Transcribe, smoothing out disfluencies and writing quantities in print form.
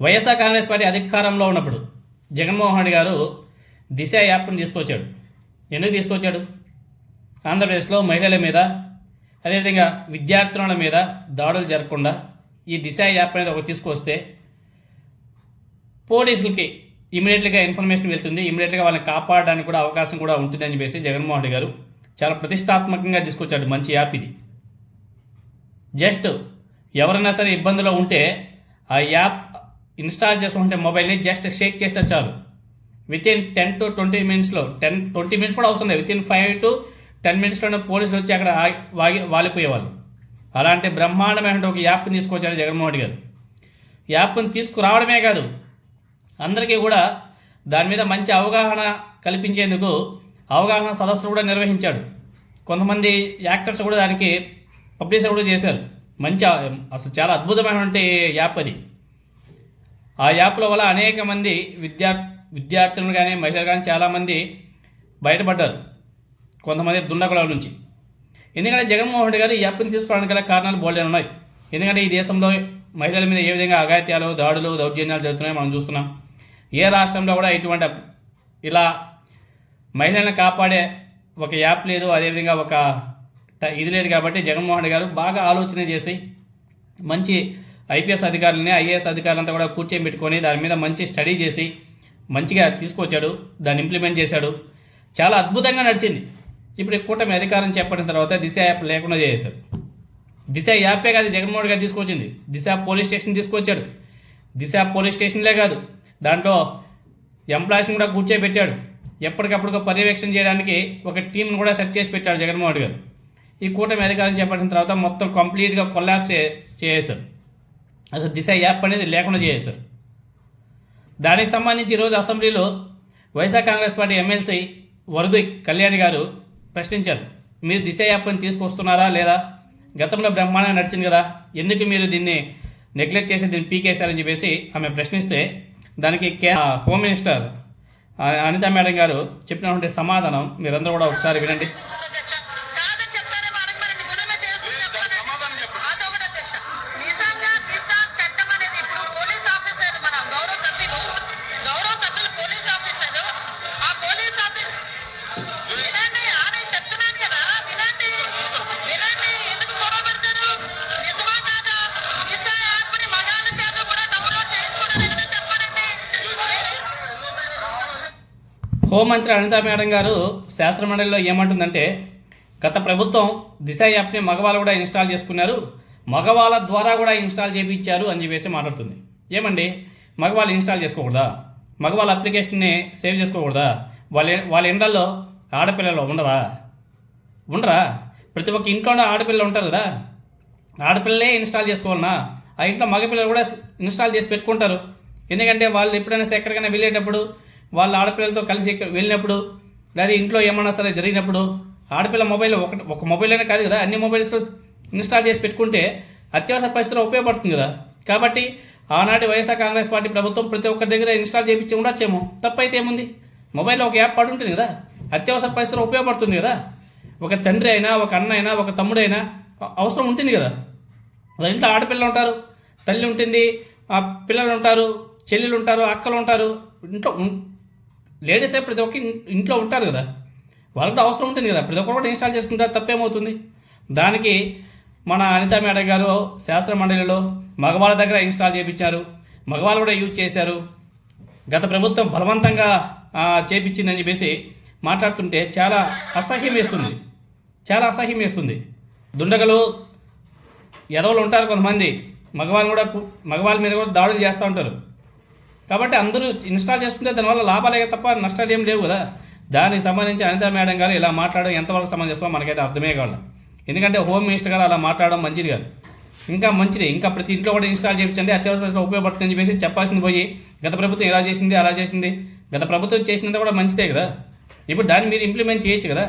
YSR Congress party అధికారంలో ఉన్నప్పుడు జగన్మోహన్ రెడ్డి గారు దిశ యాప్ను తీసుకొచ్చాడు. ఎందుకు తీసుకొచ్చాడు? ఆంధ్రప్రదేశ్లో మహిళల మీద అదేవిధంగా విద్యార్థుల మీద దాడులు జరగకుండా ఈ దిశ యాప్ అనేది ఒకటి తీసుకొస్తే పోలీసులకి ఇమీడియట్గా ఇన్ఫర్మేషన్ వెళ్తుంది, ఇమీడియట్గా వాళ్ళని కాపాడడానికి కూడా అవకాశం కూడా ఉంటుంది అని చెప్పేసి జగన్మోహన్ రెడ్డి గారు చాలా ప్రతిష్టాత్మకంగా తీసుకొచ్చాడు. మంచి యాప్ ఇది. జస్ట్ ఎవరైనా సరే ఇబ్బందులో ఉంటే ఆ యాప్ ఇన్స్టాల్ చేసుకుంటే మొబైల్ని జస్ట్ షేక్ చేస్తే చాలు, వితిన్ 10 to 20 మినిట్స్లో 20 మినిట్స్ కూడా అవసరం లేదు, వితిన్ 5 to 10 మినిట్స్లోనే పోలీసులు వచ్చి అక్కడ వాలిపోయేవాళ్ళు. అలాంటి బ్రహ్మాండమైన ఒక యాప్ని తీసుకొచ్చాడు జగన్మోహన్ రెడ్డి గారు. యాప్ని తీసుకురావడమే కాదు, అందరికీ కూడా దాని మీద మంచి అవగాహన కల్పించేందుకు అవగాహన సదస్సులు కూడా నిర్వహించాడు. కొంతమంది యాక్టర్స్ కూడా దానికి పబ్లిసిటీ కూడా చేశారు. మంచి అసలు చాలా అద్భుతమైనటువంటి యాప్ అది. ఆ యాప్ల వల్ల అనేక మంది విద్యార్థులు కానీ మహిళలు కానీ చాలామంది బయటపడ్డారు కొంతమంది దుండగుల నుంచి. ఎందుకంటే జగన్మోహన్ రెడ్డి గారు ఈ యాప్ని తీసుకోవడానికి గల కారణాలు బోల్డెన్ ఉన్నాయి. ఎందుకంటే ఈ దేశంలో మహిళల మీద ఏ విధంగా అఘాయిత్యాలు, దాడులు, దౌర్జన్యాలు జరుగుతున్నాయో మనం చూస్తున్నాం. ఏ రాష్ట్రంలో కూడా ఇటువంటి ఇలా మహిళలను కాపాడే ఒక యాప్ లేదు, అదేవిధంగా ఒక ఇది లేదు. కాబట్టి జగన్మోహన్ రెడ్డి గారు బాగా ఆలోచన చేసి మంచి ఐపీఎస్ అధికారులని, ఐఏఎస్ అధికారులంతా కూడా కూర్చోబెట్టుకొని దాని మీద మంచి స్టడీ చేసి మంచిగా తీసుకొచ్చాడు, దాన్ని ఇంప్లిమెంట్ చేశాడు. చాలా అద్భుతంగా నడిచింది. ఇప్పుడు కూటమి అధికారం చేపట్టిన తర్వాత దిశ యాప్ లేకుండా చేశారు. దిశ యాపే కాదు జగన్మోహన్ గారు తీసుకొచ్చింది, దిశ పోలీస్ స్టేషన్ తీసుకొచ్చాడు. దిశ పోలీస్ స్టేషన్లే కాదు, దాంట్లో ఎంప్లాయీస్ని కూడా కూర్చోబెట్టాడు. ఎప్పటికప్పుడు పర్యవేక్షణ చేయడానికి ఒక టీంను కూడా సెట్ చేసి పెట్టాడు జగన్మోహన్ గారు. ఈ కూటమి అధికారం చేపట్టిన తర్వాత మొత్తం కంప్లీట్గా కొలాప్స్ చేసేశారు. అసలు దిశ యాప్ అనేది లేకుండా చేసేశారు. దానికి సంబంధించి ఈరోజు అసెంబ్లీలో వైఎస్ఆర్ కాంగ్రెస్ పార్టీ ఎమ్మెల్సీ వరదు కళ్యాణి గారు ప్రశ్నించారు, మీరు దిశ యాప్ని తీసుకొస్తున్నారా లేదా? గతంలో బ్రహ్మాండంగా నడిచింది కదా, ఎందుకు మీరు దీన్ని నెగ్లెక్ట్ చేసి దీన్ని పీకేశారని చెప్పేసి ఆమె ప్రశ్నిస్తే దానికి హోమ్ మినిస్టర్ అనితా మేడం గారు చెప్పినటువంటి సమాధానం మీరందరూ కూడా ఒకసారి వినండి. హోంమంత్రి అనితా మేడం గారు శాసనమండలిలో ఏమంటుందంటే, గత ప్రభుత్వం దిశ యాప్ని మగవాళ్ళు కూడా ఇన్స్టాల్ చేసుకున్నారు, మగవాళ్ళ ద్వారా కూడా ఇన్స్టాల్ చేయించారు అని చెప్పేసి మాట్లాడుతుంది. ఏమండి, మగవాళ్ళు ఇన్స్టాల్ చేసుకోకూడదా? మగవాళ్ళ అప్లికేషన్ని సేవ్ చేసుకోకూడదా? వాళ్ళ ఇండ్లలో ఆడపిల్లలు ఉండరా? ప్రతి ఒక్క ఇంట్లోనే ఆడపిల్లలు ఉంటారు కదా, ఆడపిల్లలే ఇన్స్టాల్ చేసుకోవాలన్నా? ఆ ఇంట్లో మగపిల్లలు కూడా ఇన్స్టాల్ చేసి పెట్టుకుంటారు. ఎందుకంటే వాళ్ళు ఎప్పుడైనా ఎక్కడికైనా వెళ్ళేటప్పుడు వాళ్ళ ఆడపిల్లలతో కలిసి వెళ్ళినప్పుడు లేదా ఇంట్లో ఏమన్నా సరే జరిగినప్పుడు ఆడపిల్ల మొబైల్ ఒక మొబైల్ అయినా కాదు కదా, అన్ని మొబైల్స్లో ఇన్స్టాల్ చేసి పెట్టుకుంటే అత్యవసర పరిస్థితుల్లో ఉపయోగపడుతుంది కదా. కాబట్టి ఆనాటి వైఎస్ఆర్ కాంగ్రెస్ పార్టీ ప్రభుత్వం ప్రతి ఒక్కరి దగ్గర ఇన్స్టాల్ చేయించి ఉండొచ్చేమో, తప్పైతే ఏముంది? మొబైల్లో ఒక యాప్ పడి ఉంటుంది కదా, అత్యవసర పరిస్థితుల్లో ఉపయోగపడుతుంది కదా. ఒక తండ్రి అయినా, ఒక అన్న అయినా, ఒక తమ్ముడైనా అవసరం ఉంటుంది కదా. ఇంట్లో ఆడపిల్లలు ఉంటారు, తల్లి ఉంటుంది, ఆ పిల్లలు ఉంటారు, చెల్లెలు ఉంటారు, అక్కలు ఉంటారు, ఇంట్లో లేడీస్ ప్రతి ఒక్క ఇంట్లో ఉంటారు కదా, వాళ్ళకి అవసరం ఉంటుంది కదా, ప్రతి ఒక్కరు కూడా ఇన్స్టాల్ చేసుకుంటారు, తప్పేమవుతుంది? దానికి మన అనితా మేడం గారు శాసన మండలిలో మగవాళ్ళ దగ్గర ఇన్స్టాల్ చేయించారు, మగవాళ్ళు కూడా యూజ్ చేశారు, గత ప్రభుత్వం బలవంతంగా చేపించిందని చెప్పేసి మాట్లాడుతుంటే చాలా అసహ్యం వేస్తుంది. దుండగలు ఎదవలు ఉంటారు కొంతమంది, మగవాళ్ళ మీద కూడా దాడులు చేస్తూ ఉంటారు. కాబట్టి అందరూ ఇన్స్టాల్ చేసుకుంటే దానివల్ల లాభాలే తప్ప నష్టాలు ఏం లేవు కదా. దానికి సంబంధించి అనితా మేడం గారు ఇలా మాట్లాడడం ఎంతవరకు సమంజసమో మనకైతే అర్థమే కావాలి. ఎందుకంటే హోమ్ మినిస్టర్ గారు అలా మాట్లాడడం మంచిది కాదు. ఇంకా మంచిది, ఇంకా ప్రతి ఇంట్లో కూడా ఇన్స్టాల్ చేయించండి, అత్యవసర ఉపయోగపడుతుందని చెప్పేసి చెప్పాల్సింది పోయి గత ప్రభుత్వం ఇలా చేసింది, అలా చేసింది. గత ప్రభుత్వం చేసినంత కూడా మంచిదే కదా, ఇప్పుడు దాన్ని మీరు ఇంప్లిమెంట్ చేయొచ్చు కదా.